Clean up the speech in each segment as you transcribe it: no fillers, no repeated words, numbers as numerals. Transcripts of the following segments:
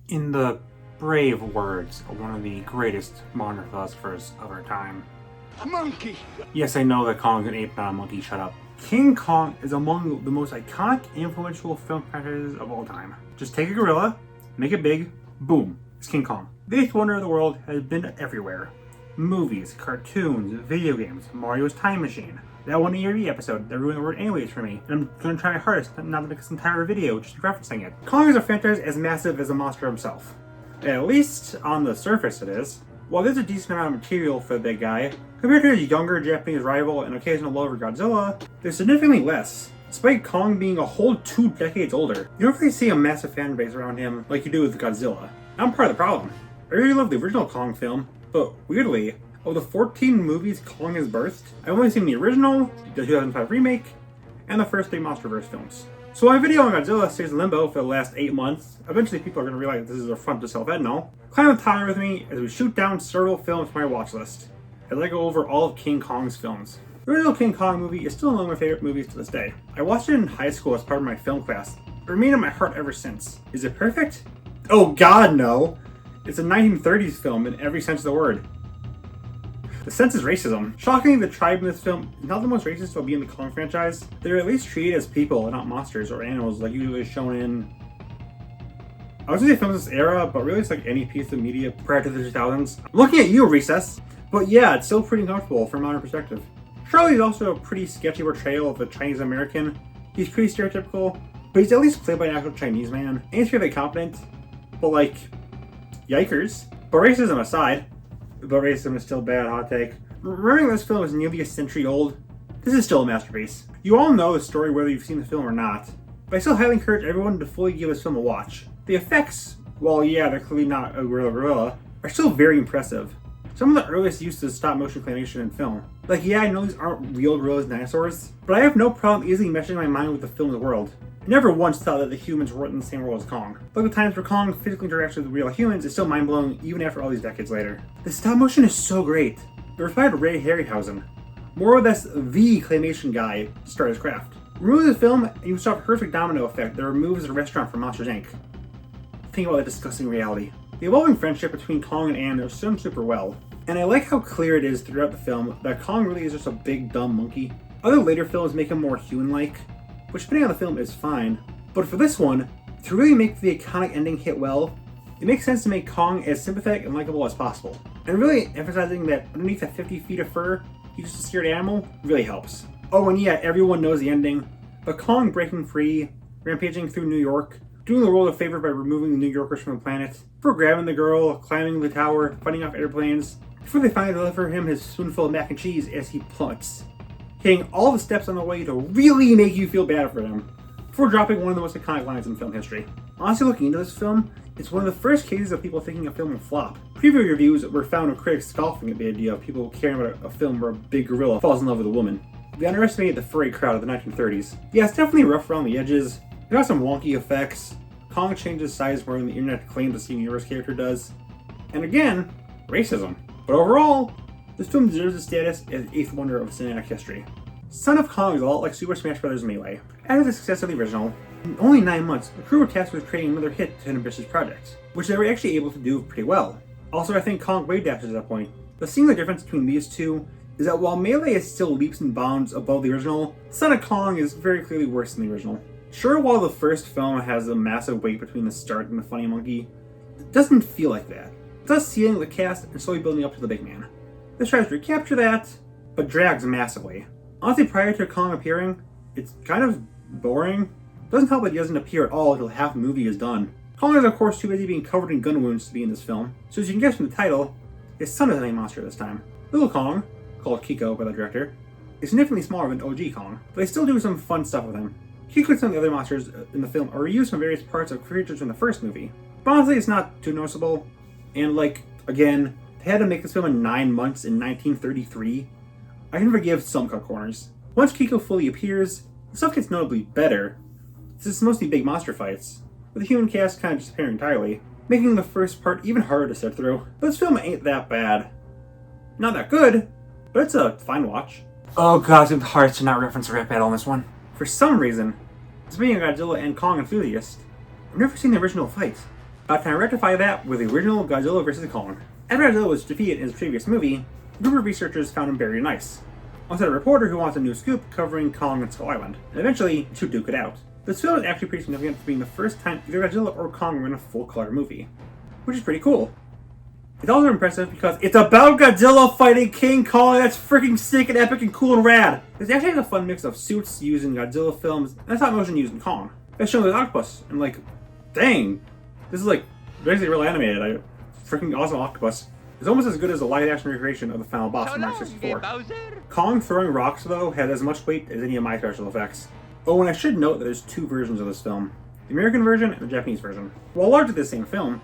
In the brave words of one of the greatest modern philosophers of our time. Monkey! Yes, I know that Kong's an ape, not a monkey, shut up. King Kong is among the most iconic and influential film franchises of all time. Just take a gorilla, make it big, boom, it's King Kong. The eighth wonder of the world has been everywhere. Movies, cartoons, video games, Mario's Time Machine. That one ERE episode that ruined the word anyways for me, and I'm gonna try my hardest not to make this entire video just referencing it. Kong is a franchise as massive as the monster himself. At least on the surface it is. While there's a decent amount of material for the big guy, compared to his younger Japanese rival and occasional lover Godzilla, there's significantly less. Despite Kong being a whole 2 decades older, you don't really see a massive fan base around him like you do with Godzilla. I'm part of the problem. I really love the original Kong film, but weirdly, of the 14 movies Kong has birthed, I've only seen the original, the 2005 remake, and the first 3 MonsterVerse films. So my video on Godzilla stays in limbo for the last 8 months. Eventually people are going to realize this is a front to Self-Edno. Climb the tower with me as we shoot down several films from my watch list, as I go over all of King Kong's films. The original King Kong movie is still among my favorite movies to this day. I watched it in high school as part of my film class. It remained in my heart ever since. Is it perfect? Oh god, no! It's a 1930s film in every sense of the word. The sense is racism. Shockingly, the tribe in this film is not the most racist to be in the Kong franchise. They're at least treated as people and not monsters or animals like usually shown in... I was gonna say films this era, but really it's like any piece of media prior to the 2000s. I'm looking at you, Recess! But yeah, it's still pretty comfortable from a modern perspective. Charlie's also a pretty sketchy portrayal of a Chinese American. He's pretty stereotypical, but he's at least played by an actual Chinese man. And he's fairly competent, but like, yikers. But racism aside, but racism is still bad, hot take. Remembering this film is nearly a century old, this is still a masterpiece. You all know the story whether you've seen the film or not, but I still highly encourage everyone to fully give this film a watch. The effects, while yeah, they're clearly not a gorilla, are still very impressive. Some of the earliest uses of stop-motion claymation in film. Like yeah, I know these aren't real gorillas and dinosaurs, but I have no problem easily meshing my mind with the film's world. I never once thought that the humans weren't in the same world as Kong. Like the times where Kong physically interacts with real humans is still mind-blowing even after all these decades later. The stop motion is so great. It inspired Ray Harryhausen, more or less the claymation guy, to start his craft. Remove the film and you saw a perfect domino effect that removes the restaurant from Monsters Inc. Think about that disgusting reality. The evolving friendship between Kong and Anne is done super well. And I like how clear it is throughout the film that Kong really is just a big dumb monkey. Other later films make him more human-like, which depending on the film is fine, but for this one, to really make the iconic ending hit well, it makes sense to make Kong as sympathetic and likable as possible. And really emphasizing that underneath that 50 feet of fur, he's just a scared animal, really helps. Oh, and yeah, everyone knows the ending, but Kong breaking free, rampaging through New York, doing the world a favor by removing the New Yorkers from the planet, before grabbing the girl, climbing the tower, fighting off airplanes, before they finally deliver him his spoonful of mac and cheese as he plummets, hitting all the steps on the way to really make you feel bad for him, before dropping one of the most iconic lines in film history. Honestly, looking into this film, it's one of the first cases of people thinking a film will flop. Preview reviews were found with critics scoffing at the idea of people caring about a film where a big gorilla falls in love with a woman. They underestimated the furry crowd of the 1930s. Yeah, it's definitely rough around the edges. There are some wonky effects. Kong changes size more than the internet claims the Steven Universe character does. And again, racism. But overall, this film deserves its status as the 8th wonder of cinematic history. Son of Kong is a lot like Super Smash Bros. Melee. After the success of the original, in only 9 months, the crew were tasked with creating another hit to an ambitious project, which they were actually able to do pretty well. Also, I think Kong way dashes at that point. The singular difference between these two is that while Melee is still leaps and bounds above the original, Son of Kong is very clearly worse than the original. Sure, while the first film has a massive weight between the start and the funny monkey, it doesn't feel like that. It does sealing the cast and slowly building up to the big man. This tries to recapture that, but drags massively. Honestly, prior to Kong appearing, it's kind of boring. It doesn't help that he doesn't appear at all until half the movie is done. Kong is of course too busy being covered in gun wounds to be in this film, so as you can guess from the title, his son is the main monster this time. Little Kong, called Kiko by the director, is significantly smaller than OG Kong, but they still do some fun stuff with him. Kiko and some of the other monsters in the film are reused from various parts of creatures from the first movie. But honestly, it's not too noticeable, and like, again, they had to make this film in 9 months in 1933. I can forgive some cut corners. Once Kiko fully appears, the stuff gets notably better. This is mostly big monster fights, with the human cast kind of disappearing entirely, making the first part even harder to sit through. But this film ain't that bad. Not that good, but it's a fine watch. Oh god, it's hard to not reference a rap battle on this one. For some reason, as being a Godzilla and Kong enthusiast, I've never seen the original fight. About time to rectify that with the original Godzilla vs. Kong. After Godzilla was defeated in his previous movie, a group of researchers found him buried in ice. Also, a reporter who wants a new scoop covering Kong and Skull Island, and eventually, two duke it out. This film is actually pretty significant for being the first time either Godzilla or Kong were in a full-color movie, which is pretty cool. It's also impressive because it's about Godzilla fighting King Kong. That's freaking sick and epic and cool and rad. This actually has a fun mix of suits used in Godzilla films and stop motion used in Kong. That's shown with octopus, and like, dang, this is like basically real animated. Freaking awesome octopus. It's almost as good as a live-action recreation of the final boss from Mario 64. Kong throwing rocks, though, had as much weight as any of my special effects. Oh, and I should note that there's two versions of this film. The American version and the Japanese version. While largely the same film,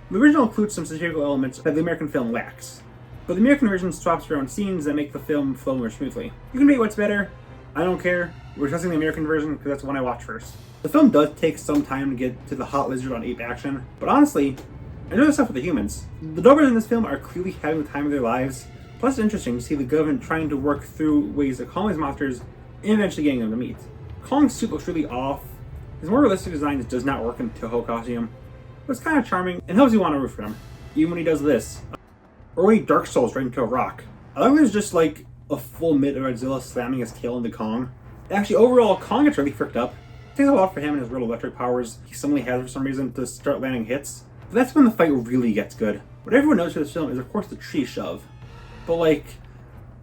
the original includes some satirical elements that the American film lacks. But the American version swaps around scenes that make the film flow more smoothly. You can debate what's better. I don't care. We're discussing the American version because that's the one I watched first. The film does take some time to get to the hot lizard on ape action, but honestly, I enjoy the stuff with the humans. The doggers in this film are clearly having the time of their lives. Plus, it's interesting to see the government trying to work through ways to calm these monsters and eventually getting them to meet. Kong's suit looks really off. His more realistic design does not work in Toho costume, but it's kind of charming and helps you want to root for him, even when he does this. Or when he Dark Souls right into a rock. I like when there's just like a full mid of Godzilla slamming his tail into Kong. Actually, overall, Kong gets really fricked up. It takes a lot for him and his real electric powers he suddenly has for some reason to start landing hits. But that's when the fight really gets good. What everyone knows for this film is, of course, the tree shove. But like,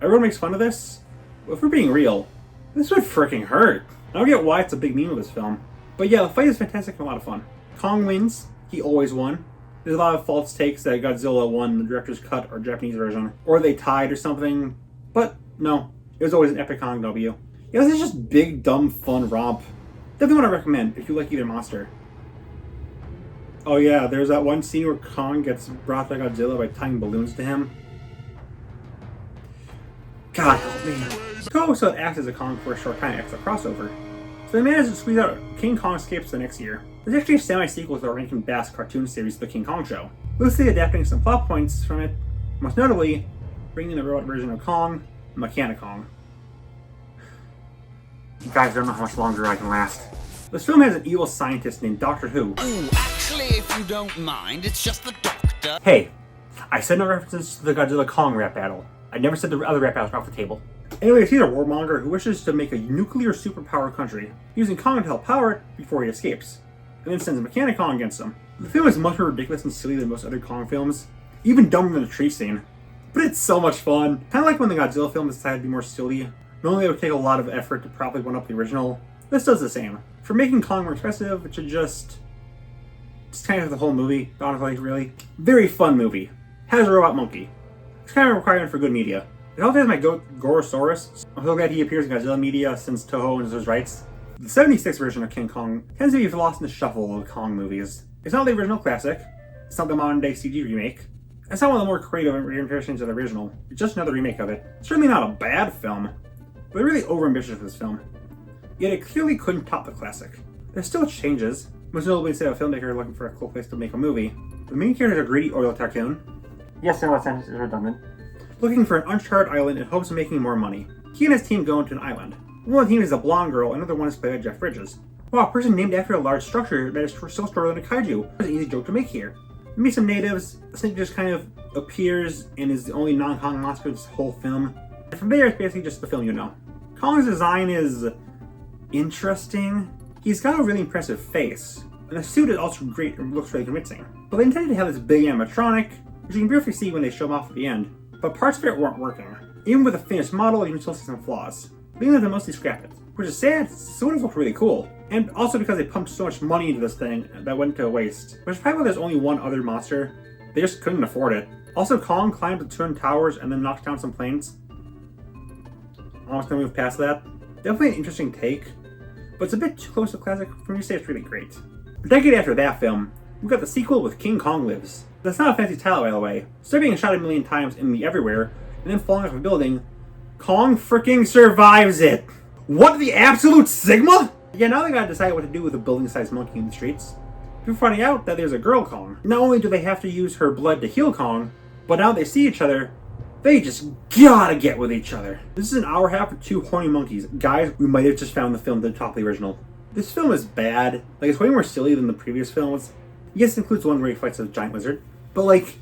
everyone makes fun of this. But if we're being real, this would freaking hurt. I don't get why it's a big meme of this film. But yeah, the fight is fantastic and a lot of fun. Kong wins. He always won. There's a lot of false takes that Godzilla won the director's cut or Japanese version. Or they tied or something. But no, it was always an epic Kong W. Yeah, this is just big, dumb, fun romp. Definitely want to recommend if you like either monster. Oh yeah, there's that one scene where Kong gets brought to Godzilla by tying balloons to him. God help me. Toho still acts as a Kong for a short time after the crossover. So they managed to squeeze out King Kong Escapes the next year. There's actually a semi-sequel to the Rankin Bass cartoon series, The King Kong Show, loosely adapting some plot points from it, most notably bringing the robot version of Kong, Mechani-Kong. You guys don't know how much longer I can last. This film has an evil scientist named Doctor Who. Ooh, actually, if you don't mind, it's just the Doctor. Hey, I said no references to the Godzilla Kong rap battle. I never said the other rap battles were off the table. Anyways, he's a warmonger who wishes to make a nuclear superpower country, using Kong to help power it before he escapes, and then sends Mechani-Kong against him. The film is much more ridiculous and silly than most other Kong films, even dumber than the tree scene. But it's so much fun. Kind of like when the Godzilla film decided to be more silly. Normally it would take a lot of effort to properly one up the original. This does the same. For making Kong more expressive, it should just kind of the whole movie, honestly, really. Very fun movie. Has a robot monkey. It's kind of a requirement for good media. It also has my goat, Gorosaurus. I'm so glad he appears in Godzilla media since Toho owns those rights. The 76 version of King Kong tends to be lost in the shuffle of Kong movies. It's not the original classic. It's not the modern day CG remake. It's not one of the more creative reinterpretations of the original. It's just another remake of it. It's certainly not a bad film, but they're really overambitious with this film. Yet it clearly couldn't top the classic. There's still changes, most notably instead of a filmmaker looking for a cool place to make a movie. The main character is a greedy oil tycoon. Yes, no, that sentence is redundant. Looking for an uncharted island in hopes of making more money. He and his team go into an island. One of the team is a blonde girl, another one is played by Jeff Bridges. Wow, a person named after a large structure that is so stronger than a kaiju. It's an easy joke to make here. We meet some natives, the snake just kind of appears and is the only non-Kong monster in this whole film. And from there, it's basically just the film you know. Kong's design is interesting. He's got a really impressive face, and the suit is also great and looks really convincing. But they intended to have this big animatronic, which you can briefly see when they show him off at the end, but parts of it weren't working. Even with a finished model, you can still see some flaws, leading them to mostly scrap it. Which is sad, so it looked really cool. And also because they pumped so much money into this thing that went to waste. Which is probably why there's only one other monster. They just couldn't afford it. Also, Kong climbed the twin towers and then knocked down some planes. Almost gonna move past that. Definitely an interesting take, but it's a bit too close to classic for me to say it's really great. A decade after that film, we got the sequel with King Kong Lives. That's not a fancy title, by the way. Instead of being shot a million times in the everywhere, and then falling off a building, Kong freaking survives it! What the absolute Sigma?! Yeah, now they gotta decide what to do with a building-sized monkey in the streets. Before finding out that there's a girl Kong. Not only do they have to use her blood to heal Kong, but now they see each other, they just gotta get with each other. This is an hour and a half of two horny monkeys. Guys, we might have just found the film to top the original. This film is bad. Like, it's way more silly than the previous films. Yes, it includes one where he fights a giant lizard, but like,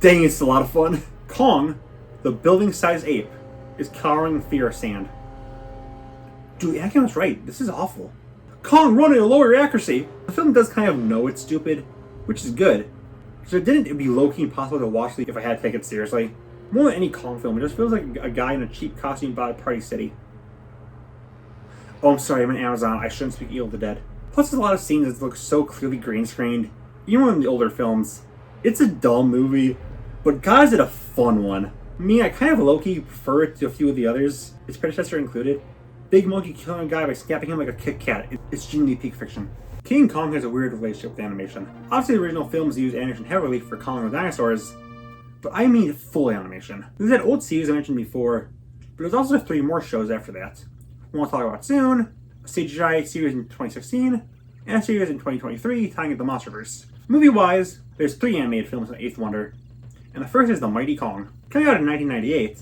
dang, it's a lot of fun. Kong, the building-sized ape, is cowering in fear of sand. Dude, Anakin was right. This is awful. Kong, run to lower your accuracy! The film does kind of know it's stupid, which is good. Because if it didn't, it'd be low-key impossible to watch if I had to take it seriously. More than any Kong film, it just feels like a guy in a cheap costume bought at Party City. Oh, I'm sorry, I'm in Amazon. I shouldn't speak Evil of the Dead. Plus, there's a lot of scenes that look so clearly green-screened. Even in the older films. It's a dull movie, but God, is it a fun one. I kind of low-key prefer it to a few of the others, its predecessor included. Big monkey killing a guy by snapping him like a Kit Kat. It's genuinely peak fiction. King Kong has a weird relationship with animation. Obviously, the original films use animation heavily for Kong the dinosaurs, but I mean full animation. There's that old series I mentioned before, but there's also 3 more shows after that. One I'll talk about soon, a CGI series in 2016, and a series in 2023 tying into the Monsterverse. Movie-wise, there's 3 animated films on Eighth Wonder, and the first is The Mighty Kong. Coming out in 1998,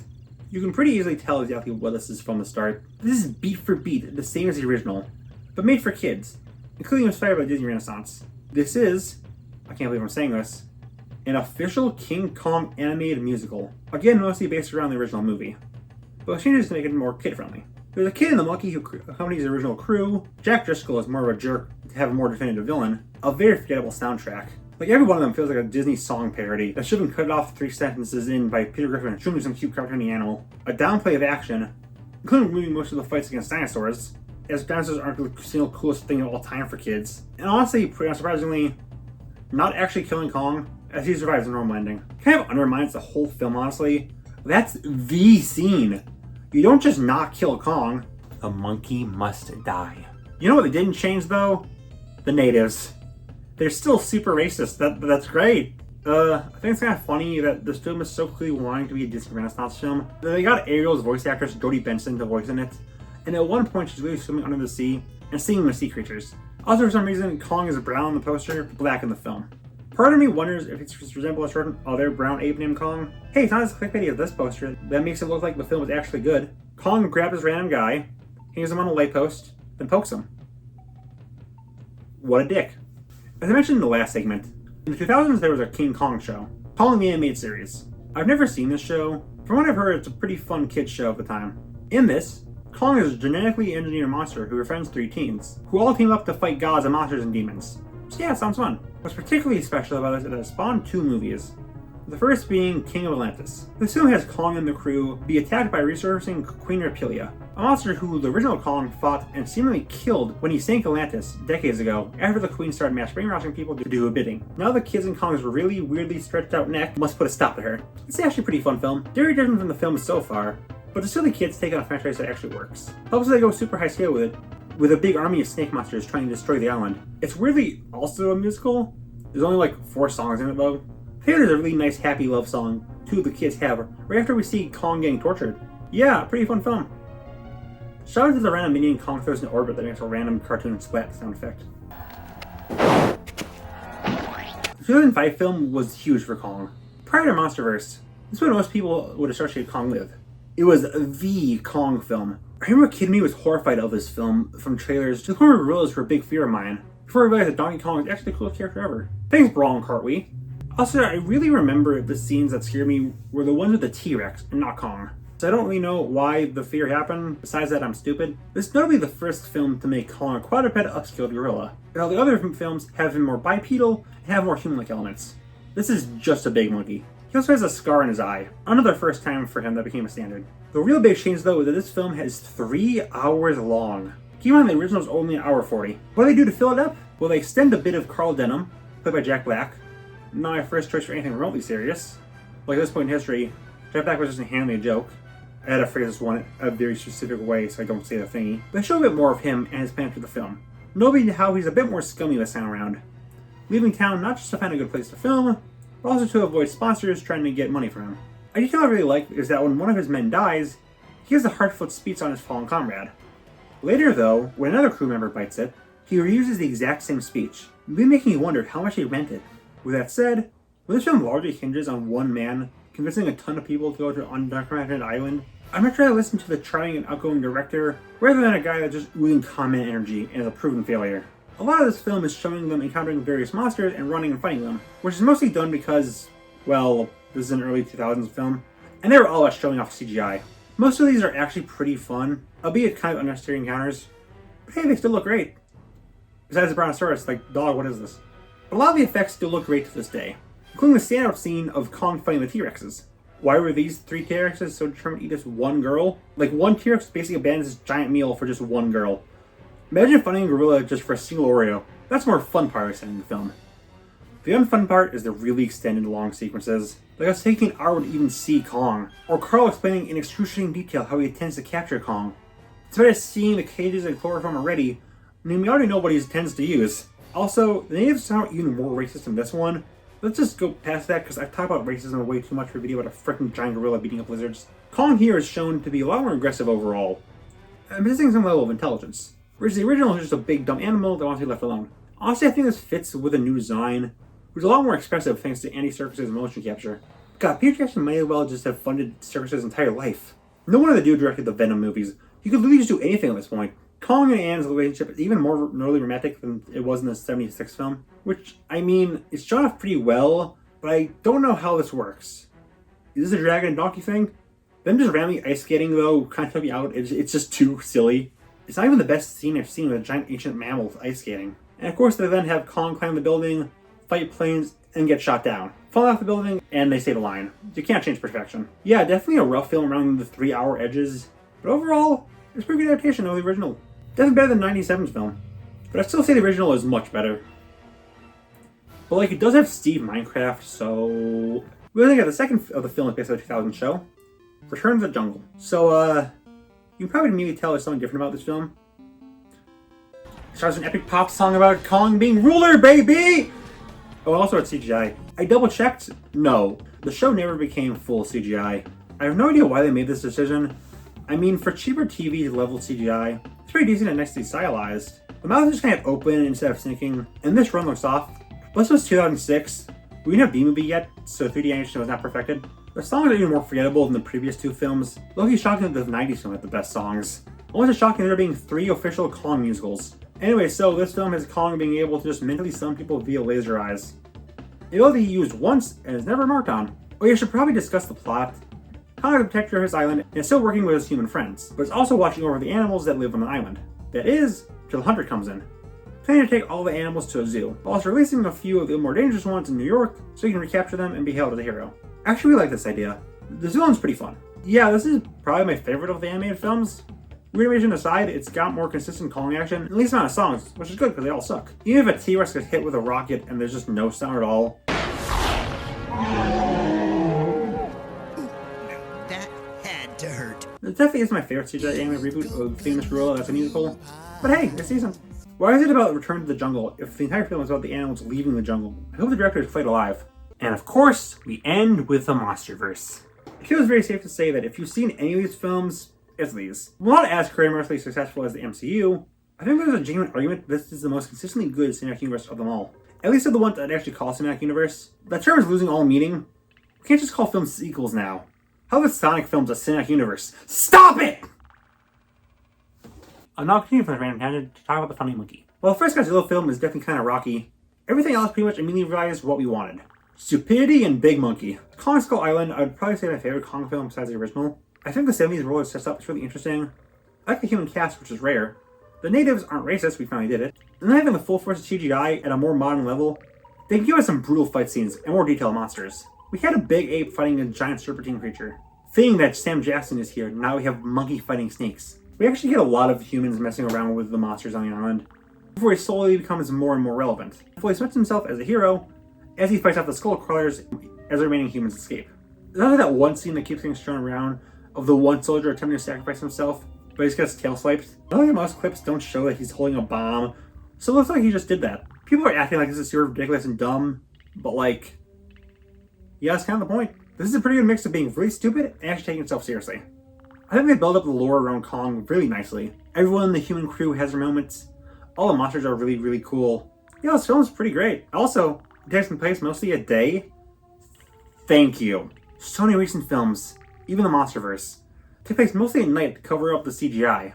you can pretty easily tell exactly what this is from the start. This is beat for beat, the same as the original, but made for kids, including inspired by Disney Renaissance. This is, I can't believe I'm saying this, an official King Kong animated musical. Again, mostly based around the original movie, but with changes to make it more kid-friendly. There's a kid in the monkey who accompanies the original crew. Jack Driscoll is more of a jerk to have a more definitive villain. A very forgettable soundtrack. Like, every one of them feels like a Disney song parody that should have been cut off 3 sentences in by Peter Griffin showing some cute cartoony animal. A downplay of action, including removing most of the fights against dinosaurs, as dinosaurs aren't the single coolest thing of all time for kids. And honestly, surprisingly, not actually killing Kong, as he survives a normal ending. Kind of undermines the whole film, honestly. That's the scene. You don't just not kill Kong. The monkey must die. You know what they didn't change, though? The natives. They're still super racist. That's great. I think it's kind of funny that this film is so clearly wanting to be a Disney Renaissance film. They got Ariel's voice actress, Jodie Benson, to voice in it. And at one point, she's really swimming under the sea and seeing the sea creatures. Also, for some reason, Kong is brown in the poster, black in the film. Part of me wonders if it's resembles a certain other brown ape named Kong. Hey, it's not as clickbaity as this poster. That makes it look like the film is actually good. Kong grabs this random guy, hangs him on a light post, then pokes him. What a dick. As I mentioned in the last segment, in the 2000s there was a King Kong show, Kong the Animated Series. I've never seen this show. From what I've heard, it's a pretty fun kids show at the time. In this, Kong is a genetically engineered monster who befriends 3 teens, who all team up to fight gods and monsters and demons. So yeah, it sounds fun. What's particularly special about this is that it spawned 2 movies. The first being King of Atlantis. This film has Kong and the crew be attacked by resurfacing Queen Rapilia, a monster who the original Kong fought and seemingly killed when he sank Atlantis decades ago after the Queen started mass brainwashing people to do her bidding. Now the kids in Kong's really weirdly stretched out neck must put a stop to her. It's actually a pretty fun film, very different from the films so far, but the silly kids take on a franchise that actually works. Helps they go super high scale with it, with a big army of snake monsters trying to destroy the island. It's weirdly also a musical. There's only like 4 songs in it though. There's a really nice happy love song 2 of the kids have right after we see Kong getting tortured. Yeah, pretty fun film. Shout out to the random minion Kong throws in orbit that makes a random cartoon splat sound effect. The 2005 film was huge for Kong. Prior to Monsterverse, this is what most people would associate Kong with. It was the Kong film. I remember a kid in me was horrified of this film from trailers. The corner gorillas were a big fear of mine, before I realized that Donkey Kong is actually the coolest character ever. Thanks, Brawl and Cartwee. Also, I really remember the scenes that scared me were the ones with the T-Rex and not Kong. So I don't really know why the fear happened, besides that I'm stupid. This is notably the first film to make Kong a quadruped upscaled gorilla, while the other films have him more bipedal and have more human-like elements. This is just a big monkey. He also has a scar in his eye, another first time for him that became a standard. The real big change though is that this film is 3 hours long. Keep in mind the original is only 1 hour 40. What do they do to fill it up? Well, they extend a bit of Carl Denham, played by Jack Black. Not my first choice for anything remotely serious. Like at this point in history, Jack Black was just handling a joke. I had to phrase this one a very specific way so I don't say the thingy. But I show a bit more of him and his plan for the film. Notably how he's a bit more scummy this time around. Leaving town not just to find a good place to film, but also to avoid sponsors trying to get money from him. A detail I really like is that when one of his men dies, he gives a heartfelt speech on his fallen comrade. Later though, when another crew member bites it, he reuses the exact same speech, really making you wonder how much he meant it. With that said, when this film largely hinges on one man convincing a ton of people to go to an undocumented island, I'm much rather listen to the trying and outgoing director rather than a guy that's just oozing comment energy and is a proven failure. A lot of this film is showing them encountering various monsters and running and fighting them, which is mostly done because, well, this is an early 2000s film, and they were all about showing off CGI. Most of these are actually pretty fun, albeit kind of unnecessary encounters, but hey, they still look great. Besides the Brontosaurus, like, dog, what is this? But a lot of the effects still look great to this day, including the standout scene of Kong fighting the T-Rexes. Why were these 3 T-Rexes so determined to eat this one girl? Like, one T-Rex basically abandons his giant meal for just one girl. Imagine fighting a gorilla just for a single Oreo. That's more fun part of the film. The unfun part is the really extended long sequences. Like us taking an hour to even see Kong, or Carl explaining in excruciating detail how he intends to capture Kong. Despite us seeing the cages and chloroform already, I mean, we already know what he intends to use. Also, the natives sound even more racist in this one. Let's just go past that because I've talked about racism way too much for a video about a freaking giant gorilla beating up lizards. Kong here is shown to be a lot more aggressive overall. I'm missing some level of intelligence. Whereas the original is just a big dumb animal that wants to be left alone. Honestly, I think this fits with a new design, which is a lot more expressive thanks to Andy Serkis' motion capture. God, Peter Jackson may as well just have funded Serkis' entire life. No wonder the dude directed the Venom movies. He could literally just do anything at this point. Kong and Anne's relationship is even more nearly romantic than it was in the 76 film, which, I mean, it's shown off pretty well, but I don't know how this works. Is this a dragon and donkey thing? Them just randomly ice skating, though, kind of took me out. It's just too silly. It's not even the best scene I've seen with a giant ancient mammal ice skating. And of course they then have Kong climb the building, fight planes, and get shot down. Fall off the building, and they stay the line. You can't change perfection. Yeah, definitely a rough film around the 3-hour edges, but overall, it's a pretty good adaptation of the original. Definitely better than 97's film, but I'd still say the original is much better. But like, it does have Steve Minecraft, so... We only got the second of the film is based on the 2000 show, Return of the Jungle. So, you can probably immediately tell there's something different about this film. It starts an epic pop song about Kong being ruler, baby! Oh, also it's CGI. I double checked. No, the show never became full CGI. I have no idea why they made this decision. I mean, for cheaper TV level CGI, it's pretty decent and nicely stylized. The mouth is just kind of open instead of sinking, and this run looks off. Plus, it was 2006. We didn't have B-Movie yet, so 3D animation was not perfected. The songs are even more forgettable than the previous 2 films. Low-key shocking that the 90s film had the best songs. Almost shocking there being 3 official Kong musicals. Anyway, so this film has Kong being able to just mentally stun people via laser eyes. It only used once and is never marked on. Oh, you should probably discuss the plot. Kong is a protector of his island and is still working with his human friends, but is also watching over the animals that live on the island. That is, till the hunter comes in, planning to take all the animals to a zoo, while also releasing a few of the more dangerous ones in New York so he can recapture them and be hailed as a hero. Actually, we like this idea. The zoo one's pretty fun. Yeah, this is probably my favorite of the animated films. Weird animation aside, it's got more consistent Kong action, at least amount of songs, which is good because they all suck. Even if a T-Rex gets hit with a rocket and there's just no sound at all. That had to hurt. It definitely is my favorite CGI anime reboot of Famous Gorilla that's a musical. But hey, it's decent. Why is it about Return to the Jungle if the entire film is about the animals leaving the jungle? I hope the director is played alive. And of course, we end with the Monsterverse. It feels very safe to say that if you've seen any of these films, it's these. While not as commercially successful as the MCU, I think there's a genuine argument this is the most consistently good cinematic universe of them all. At least of the ones that actually call cinematic universe. That term is losing all meaning. We can't just call films sequels now. How is Sonic films a cinematic universe? Stop it! I'll now continue from the random tangent to talk about the funny monkey. While the first Godzilla film is definitely kind of rocky, everything else pretty much immediately realized what we wanted. Stupidity and Big Monkey. Kong Skull Island, I would probably say my favorite Kong film besides the original. I think the 70s world it sets up is really interesting. I like the human cast, which is rare. The natives aren't racist, we finally did it. And then having the full force of CGI at a more modern level, they can give us some brutal fight scenes and more detailed monsters. We had a big ape fighting a giant serpentine creature. Seeing that Sam Jackson is here, now we have monkey fighting snakes. We actually get a lot of humans messing around with the monsters on the island, before he slowly becomes more and more relevant. Before he cements himself as a hero, as he fights off the skull crawlers as the remaining humans escape. There's only that one scene that keeps getting shown around of the one soldier attempting to sacrifice himself, but he's got his tail swiped. None of the most clips don't show that he's holding a bomb, so it looks like he just did that. People are acting like this is super ridiculous and dumb, but like, yeah, that's kind of the point. This is a pretty good mix of being really stupid and actually taking itself seriously. I think they build up the lore around Kong really nicely. Everyone in the human crew has their moments. All the monsters are really, really cool. Yeah, this film's pretty great. Also, it takes place mostly a day. Thank you. So many recent films, even the Monsterverse, take place mostly at night to cover up the CGI.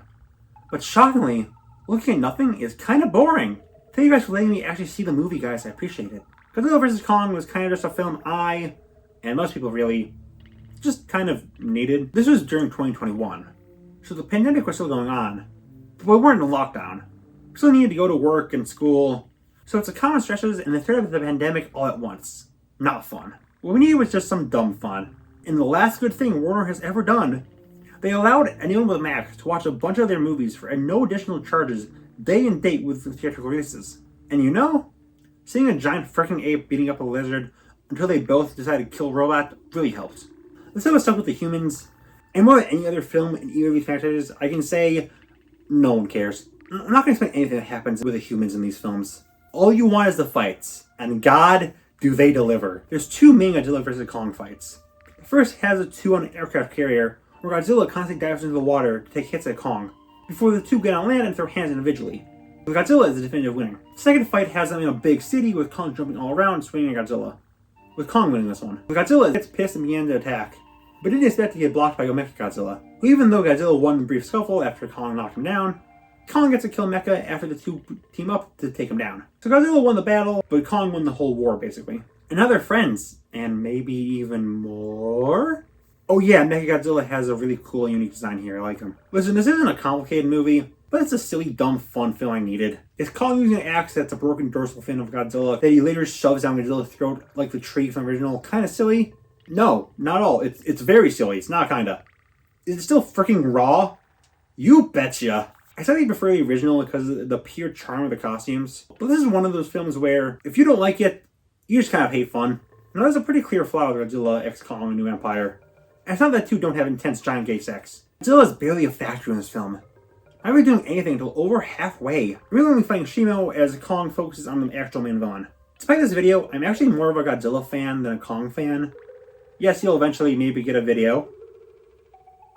But shockingly, looking at nothing is kind of boring. Thank you guys for letting me actually see the movie, guys. I appreciate it. Godzilla vs. Kong was kind of just a film I, and most people really, just kind of needed. This was during 2021, so the pandemic was still going on, but we weren't in lockdown. We still needed to go to work and school, so it's a common stresses and the threat of the pandemic all at once. Not fun. What we needed was just some dumb fun. And the last good thing Warner has ever done, they allowed anyone with Mac to watch a bunch of their movies for no additional charges day and date with the theatrical releases. And you know, seeing a giant freaking ape beating up a lizard until they both decide to kill Robot really helped. Let's have stuff with the humans, and more than any other film in either of these franchises, I can say no one cares. I'm not going to explain anything that happens with the humans in these films. All you want is the fights, and God, do they deliver. There's two main Godzilla vs. Kong fights. The first has the two on an aircraft carrier, where Godzilla constantly dives into the water to take hits at Kong, before the two get on land and throw hands individually. But Godzilla is the definitive winner. The second fight has them in a big city with Kong jumping all around and swinging at Godzilla, with Kong winning this one. But Godzilla gets pissed and begins to attack, but didn't expect to get blocked by Mechagodzilla, who even though Godzilla won the brief scuffle after Kong knocked him down, Kong gets to kill Mecha after the two team up to take him down. So Godzilla won the battle, but Kong won the whole war basically. And now they're friends, and maybe even more? Oh yeah, Mechagodzilla has a really cool and unique design here, I like him. Listen, this isn't a complicated movie, but it's a silly, dumb, fun film I needed. It's Kong using an axe that's a broken dorsal fin of Godzilla that he later shoves down Godzilla's throat like the tree from the original. Kinda silly? No, not all. It's very silly. It's not kinda. Is it still freaking raw? You betcha. I slightly prefer the original because of the pure charm of the costumes. But this is one of those films where, if you don't like it, you just kind of hate fun. Now there's a pretty clear flaw with Godzilla x Kong and New Empire. And it's not that two don't have intense giant gay sex. Godzilla is barely a factor in this film. Not really doing anything until over halfway. Really only fighting Shimo as Kong focuses on the actual main villain. Despite this video, I'm actually more of a Godzilla fan than a Kong fan. Yes, he'll eventually maybe get a video.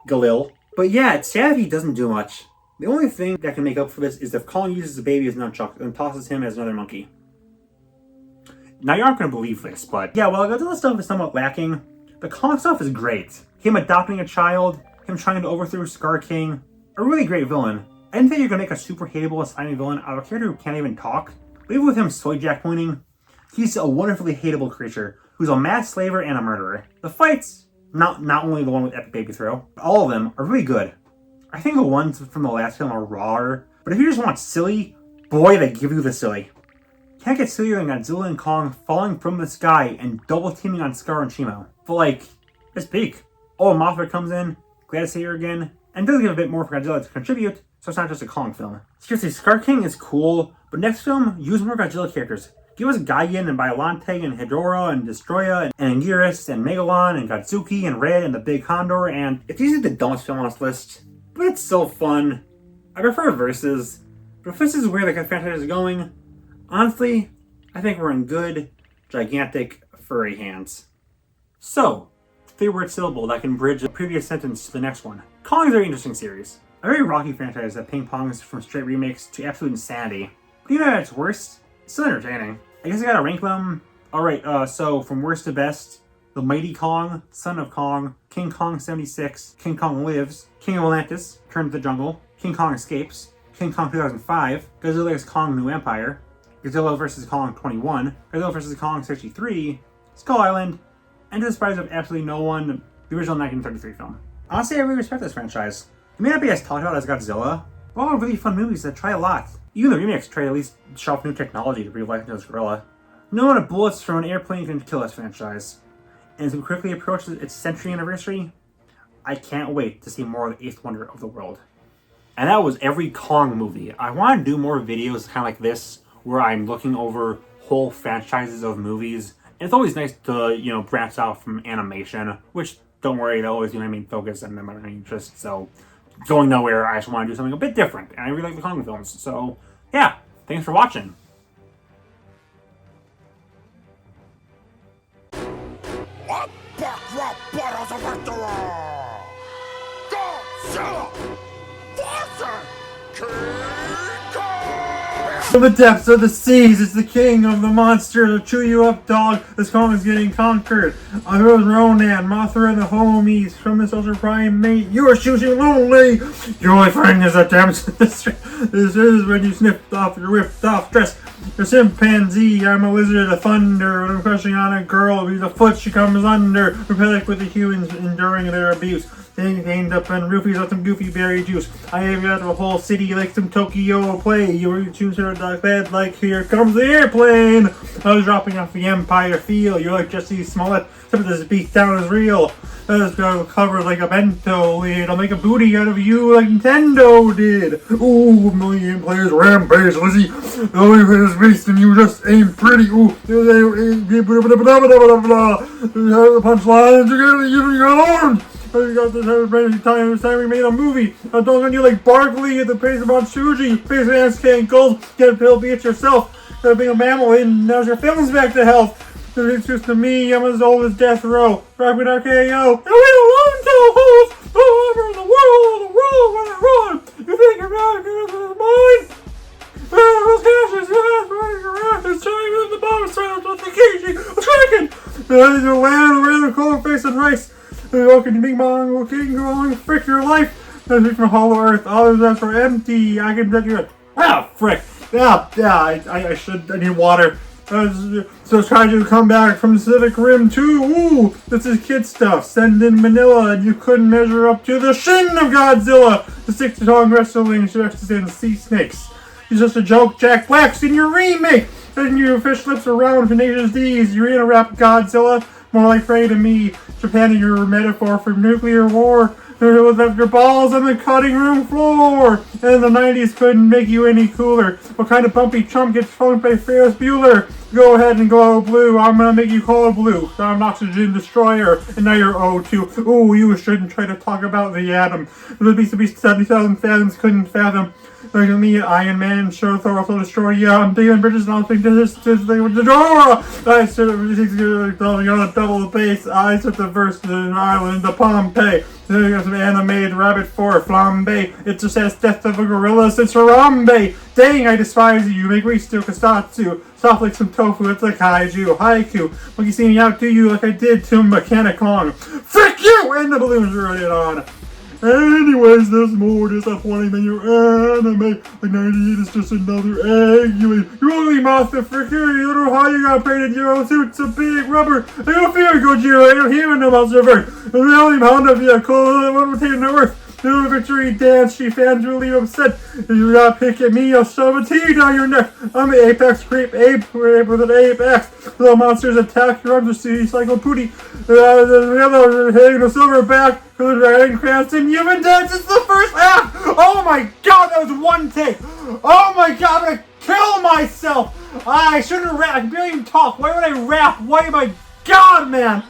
Galil. But yeah, it's sad that he doesn't do much. The only thing that can make up for this is if Kong uses the baby as nunchuck and tosses him as another monkey. Now you aren't going to believe this, but yeah, while Godzilla stuff is somewhat lacking, the Kong stuff is great. Him adopting a child, him trying to overthrow Scar King, a really great villain. I didn't think you're going to make a super hateable and slimy villain out of a character who can't even talk, but even with him soy jack pointing, he's a wonderfully hateable creature who's a mass slaver and a murderer. The fights, not only the one with Epic Baby Throw, but all of them are really good. I think the ones from the last film are rawer, but if you just want silly, boy, they give you the silly. Can't get sillier than Godzilla and Kong falling from the sky and double teaming on Scar and Shimo. But like, it's peak. Oh, Mothra comes in, glad to see her again, and does give a bit more for Godzilla to contribute, so it's not just a Kong film. Seriously, Scar King is cool, but next film, use more Godzilla characters. Give us Gigan and Biollante and Hedorah and Destroya and Anguirus and Megalon and Godzuki and Red and the Big Condor, and it's easily the dumbest film on this list, but it's so fun. I prefer Versus, but if this is where the franchise is going, honestly, I think we're in good, gigantic, furry hands. So, three-word syllable that can bridge the previous sentence to the next one. Kong is a very interesting series. A very rocky franchise that ping-pongs from straight remakes to absolute insanity. But even at its worst, it's still entertaining. I guess I gotta rank them. Alright, so from worst to best, The Mighty Kong, Son of Kong, King Kong 76, King Kong Lives, King of Atlantis, Return to the Jungle, King Kong Escapes, King Kong 2005, Godzilla x Kong New Empire, Godzilla vs. Kong 21, Godzilla vs. Kong 63, Skull Island, and to the surprise of absolutely no one, the original 1933 film. Honestly, I really respect this franchise. It may not be as talked about as Godzilla, but all are really fun movies that try a lot. Even the remakes try to at least show off new technology to breathe life into this gorilla. No one of bullets from an airplane can kill this franchise. And as it quickly approaches its century anniversary, I can't wait to see more of the eighth wonder of the world. And that was every Kong movie. I want to do more videos kind of like this, where I'm looking over whole franchises of movies. And it's always nice to, branch out from animation, which, don't worry, they'll always be my main focus and my main interest. So, going nowhere, I just want to do something a bit different. And I really like the Kong films. So, yeah, thanks for watching. Up back rock bottles of Victor! Godzilla! Forza! King Kong! From the depths of the seas, it's the king of the monsters. I'll chew you up, dog. This Kong is getting conquered. I was Ronan, Mothra, and the homies. From this ultra primate, you are choosing lonely. Your only friend is a damn sister. This is when you sniffed off your whipped off dress. You're a chimpanzee, I'm a lizard of thunder. When I'm crushing on a girl, be the foot she comes under. Repellent with the humans enduring their abuse. Chained up on roofies with some goofy berry juice. I have got a whole city like some Tokyo play. You were choosing a dog bed like here comes the airplane. I was dropping off the Empire Field. You're like Jesse Smollett. Some of this beat down is real. That's covered like a bento lid. I'll make a booty out of you like Nintendo did. Ooh, 1 million players rampage, Lizzie. The only way is beast and you just ain't pretty. Ooh, the punchlines, you got armed. You got this time we made a movie. I don't want you like Barkley at the pace about Shuji. Face ass can't go. Get a pill, be it yourself. Gotta be a mammal and now's your film's back to health. It's just to me, I'm as old as death row. Rock with RKO. And we alone tell hoes all over the world when I run. You think about it, mine? Those cashes, it's showing in the bottom sounds with the Kishi. I'm tracking. There's a land where the cold face and rice. Welcome to Big Mong, King Kong, frick your life. That's from Hollow Earth. All of that's for empty. I can bet you. Ah, frick. Yeah, I need water. So trying to come back from Pacific Rim too. Ooh, this is kid stuff. Send in Manila, and you couldn't measure up to the Shin of Godzilla. The 6-tongue wrestling shirts and sea snakes. He's just a joke, Jack Black's in your remake. And your fish lips around Tenacious D's. You're in a rap Godzilla. More like Frey to me. Japan is your metaphor for nuclear war. There was your balls on the cutting room floor. And the 90s couldn't make you any cooler. What kind of bumpy chump gets funked by Ferris Bueller? Go ahead and glow blue. I'm gonna make you cold blue. I'm an oxygen destroyer. And now you're O2. Ooh, you shouldn't try to talk about the atom. The beast 70,000 fathoms couldn't fathom. Like me, Iron Man, sure Thor will destroy you. I'm digging bridges and I'll think this thing with the door. I said double the bass. I set the verse to an island to Pompeii. There's some animated rabbit for flambe. It's just as death of a gorilla since Harambe. Dang, I despise you. You make me still Kastatsu. Soft like some tofu, it's like kaiju. Haiku. When you see me out to you like I did to Mechanic Kong. Frick you! And the balloons are running on. Anyways, there's more disappointing than your anime. Like 98 is just another egg. You only monster fricker. You don't know how you got painted your suits a big rubber. I don't fear Gojira. I don't hear no monster bird. The only Honda vehicle that won't take no earth. No victory dance, she fans really upset. If you not pick at me, I'll shove a T down your neck. I'm an apex creep ape with an apex. The monsters attack your arms to see cycle pooty. The other hitting the silverback. The dragon crafts and human dance. It's the first act. Oh my god, that was one take. Oh my god, I'm gonna kill myself. I shouldn't rap. I can barely even talk. Why would I rap? Why my god, man.